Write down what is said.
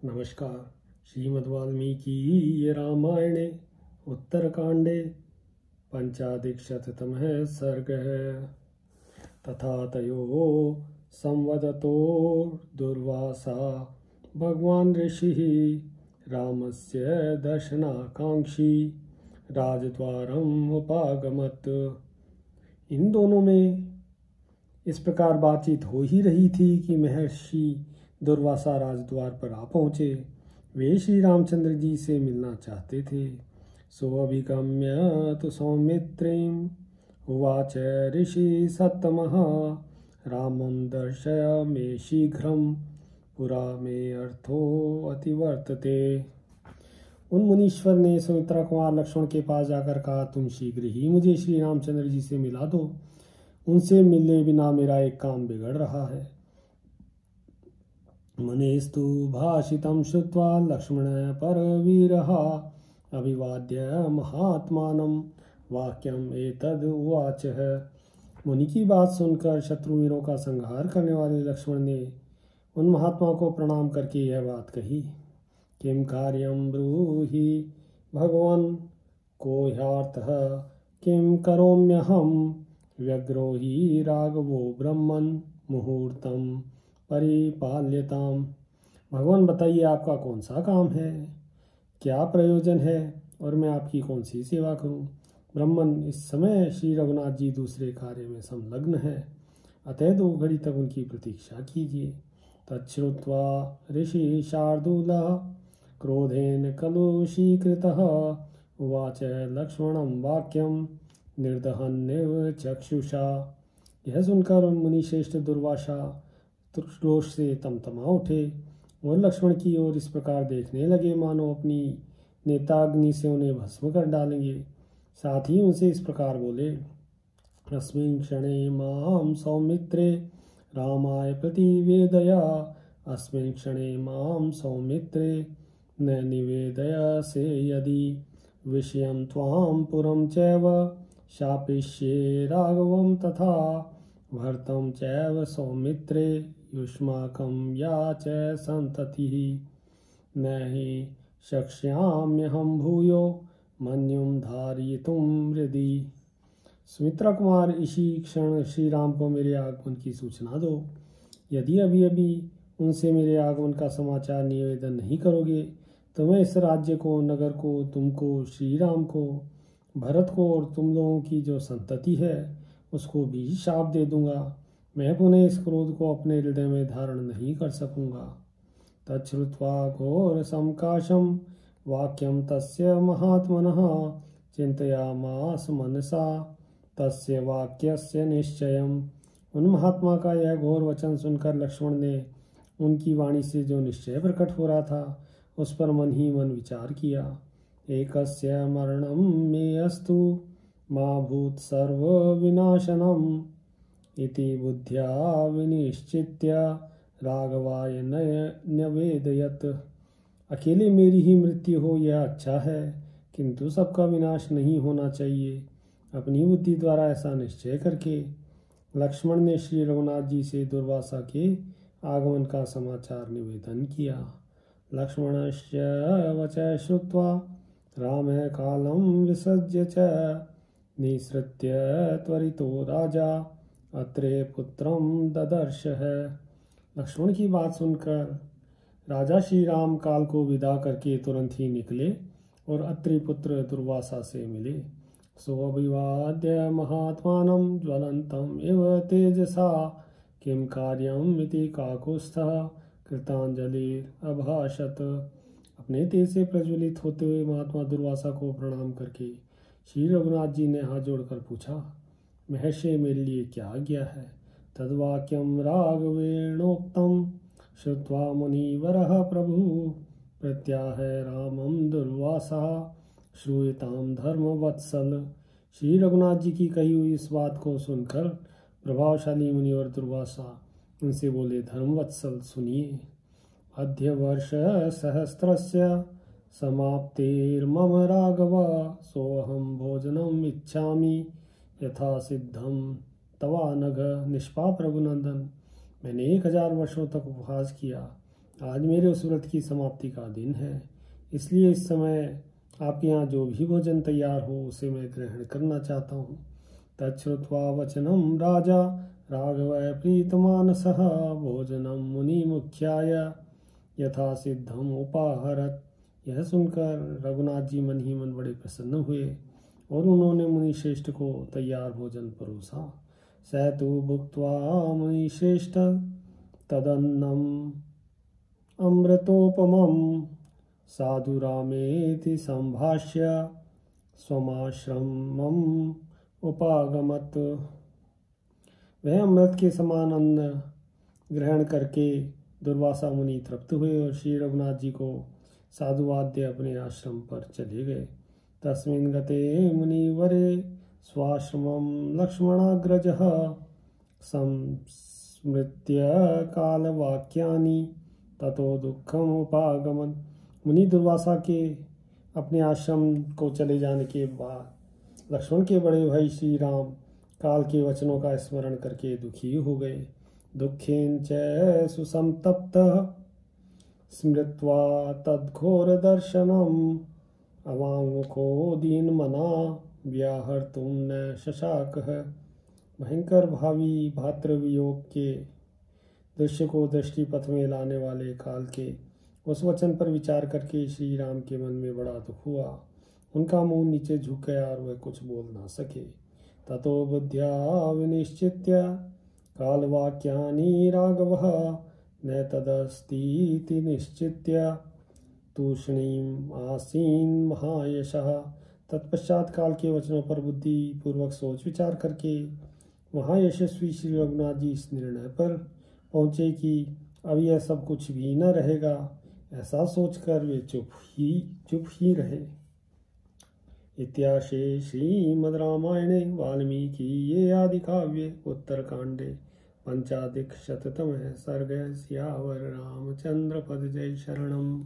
नमस्कार। श्रीमद् वाल्मीकि रामायणे उत्तरकांडे पंचाधिकशततमः सर्गः। तथा तयो संवदतो दुर्वासा भगवान् ऋषिः रामस्य दर्शनाकांक्षी राजद्वारम् उपागमत्। इन दोनों में इस प्रकार बातचीत हो ही रही थी कि महर्षि दुर्वासा राजद्वार पर आ पहुँचे। वे श्री रामचंद्र जी से मिलना चाहते थे। सोऽभिगम्य तु सौमित्रीं उवाच ऋषि सत्तमः रामं दर्शय मे शीघ्रं पुरा मे अर्थो अतिवर्तते। उन मुनीश्वर ने सुमित्रा कुमार लक्ष्मण के पास जाकर कहा, तुम शीघ्र ही मुझे श्री रामचंद्र जी से मिला दो। उनसे मिलने बिना मेरा एक काम बिगड़ रहा है। मुनेस्तु भाषितं श्रुत्वा लक्ष्मण परवीरः अभिवाद्य महात्मानं वाक्यम एतद् उवाच। मुनि की बात सुनकर शत्रुवीरों का संहार करने वाले लक्ष्मण ने उन महात्मा को प्रणाम करके यह बात कही। किम कार्यम ब्रूहि भगवन् को ह्यार्थः किम करोम्यहं व्यग्रो हि राघवो ब्रह्मन् मुहूर्तम परिपाल्यताम। भगवान बताइए, आपका कौन सा काम है, क्या प्रयोजन है और मैं आपकी कौन सी सेवा करूं। ब्रह्मन इस समय श्री रघुनाथ जी दूसरे कार्य में संलग्न है, अतः 2 घड़ी तक उनकी प्रतीक्षा कीजिए। तच्छ्रुत्वा ऋषि शार्दूलः क्रोधेन कलुषीकृतः उवाच लक्ष्मणं वाक्यं निर्दहन्निव चक्षुषा। यह सुनकर मुनि श्रेष्ठ दुर्वासा रोष से तमतमा उठे और लक्ष्मण की ओर इस प्रकार देखने लगे मानो अपनी नेताग्नि से उन्हें भस्म कर डालेंगे। साथ ही उनसे इस प्रकार बोले, अस्मिन् क्षणे मां सौमित्रे रामाय प्रतिवेदया। अस्मिन् क्षणे मां सौमित्रे न निवेदयसे यदि विषयं त्वां पुरं चैव शापिष्ये राघवं तथा भरतं चैव सौमित्रे युष्माकं या च सन्ततिः न हि शक्ष्याम्यहं भूयो मन्युं धारयितुं हृदि। सुमित्रा कुमार, इसी क्षण श्री राम को मेरे आगमन की सूचना दो। यदि अभी अभी उनसे मेरे आगमन का समाचार निवेदन नहीं करोगे तो मैं इस राज्य को, नगर को, तुमको, श्री राम को, भरत को और तुम लोगों की जो संतति है उसको भी शाप दे दूंगा। मैं पुनः इस क्रोध को अपने हृदय में धारण नहीं कर सकूंगा। तच्छ्रुत्वा घोर समकाशम वाक्यम तस्य महात्मनः चिंतयामास मनसा तस्य वाक्यस्य निश्चयम्। उन महात्मा का यह घोर वचन सुनकर लक्ष्मण ने उनकी वाणी से जो निश्चय प्रकट हो रहा था उस पर मन ही मन विचार किया। एकस्य मरणं मे अस्तु मा भूत सर्व विनाशनम् इति बुद्ध्या विनिश्चित्य राघवाय न्यवेदयत्। अकेले मेरी ही मृत्यु हो यह अच्छा है, किंतु सबका विनाश नहीं होना चाहिए। अपनी बुद्धि द्वारा ऐसा निश्चय करके लक्ष्मण ने श्री रघुनाथ जी से दुर्वासा के आगमन का समाचार निवेदन किया। लक्ष्मणस्य वचः श्रुत्वा रामः कालं विसृज्य च निसृत्य त्वरितो राजा अत्रे पुत्रम ददर्श है। लक्ष्मण की बात सुनकर राजा श्री राम काल को विदा करके तुरंत ही निकले और अत्रि पुत्र दुर्वासा से मिले। सोऽभिवाद्य महात्मानं ज्वलन्तम् इव तेजसा किं कार्यम् इति काकुत्स्थः कृतांजलिरभाषत। अपने तेज से प्रज्वलित होते हुए महात्मा दुर्वासा को प्रणाम करके श्री रघुनाथ जी ने हाथ जोड़कर पूछा, महर्षि मेरे लिए क्या आज्ञा है। तद्वाक्यम राघवेणोक्तम श्रुत्वा मुनिवरः प्रभु प्रत्याह रामम दुर्वासा श्रूयताम धर्मवत्सल। श्री रघुनाथ जी की कही हुई इस बात को सुनकर प्रभावशाली मुनिवर दुर्वासा उनसे बोले, धर्मवत्सल सुनिए। अद्य वर्ष सहस्त्रस्य समाप्तिर्मम राघव सोऽहं भोजनम् इच्छामि यथा सिद्धम तवा नघ। निष्पाप रघुनंदन, मैंने 1000 वर्षों तक उपवास किया, आज मेरे उस व्रत की समाप्ति का दिन है, इसलिए इस समय आपके यहाँ जो भी भोजन तैयार हो उसे मैं ग्रहण करना चाहता हूँ। तच्छ्रुत्वा वचनम राजा राघव प्रीतमानसः भोजनम मुनि मुख्याय यथा सिद्धम उपाहरत। यह सुनकर रघुनाथ जी मन ही मन बड़े प्रसन्न हुए और उन्होंने मुनि श्रेष्ठ को तैयार भोजन परोसा। स तु भुक्त्वा मुनि श्रेष्ठ तदन्नम अमृतोपमं साधु रामेति संभाष्य स्वमाश्रमम् उपागमत। वह अमृत के समान अन्न ग्रहण करके दुर्वासा मुनि तृप्त हुए और श्री रघुनाथ जी को साधुवाद्य अपने आश्रम पर चले गए। तस्मिन् गते मुनिवरे स्वाश्रमं लक्ष्मणाग्रजः संस्मृत्य कालवाक्यानि ततो दुःखम उपागमन। मुनि दुर्वासा के अपने आश्रम को चले जाने के बाद लक्ष्मण के बड़े भाई श्री राम काल के वचनों का स्मरण करके दुखी हो गए। दुखेन च सुसंतप्तः स्मृत्वा तद्घोर दर्शनम अवाङ्मुखो दीनमना व्याहर्तुं न शशाकः। भयंकर भावी भातृवियोग के दृश्य को दृष्टिपथ में लाने वाले काल के उस वचन पर विचार करके श्री राम के मन में बड़ा दुख हुआ। उनका मुंह नीचे झुक गया और वह कुछ बोल ना सके। ततो बुद्ध्या विनिश्चित्य कालवाक्यानि राघवः न तदस्तीति निश्चित्य तूष्णीम आसीन महायशः। तत्पश्चात काल के वचनों पर बुद्धि पूर्वक सोच विचार करके महायशस्वी श्री रघुनाथ जी इस निर्णय पर पहुँचे कि अब यह सब कुछ भी न रहेगा। ऐसा सोचकर वे चुप ही रहे। इत्याशे श्रीमद् रामायणे वाल्मीकि आदि काव्ये उत्तरकांडे पंचाधिक शततमः सर्गः। सियावर रामचंद्र पद जय शरणम्।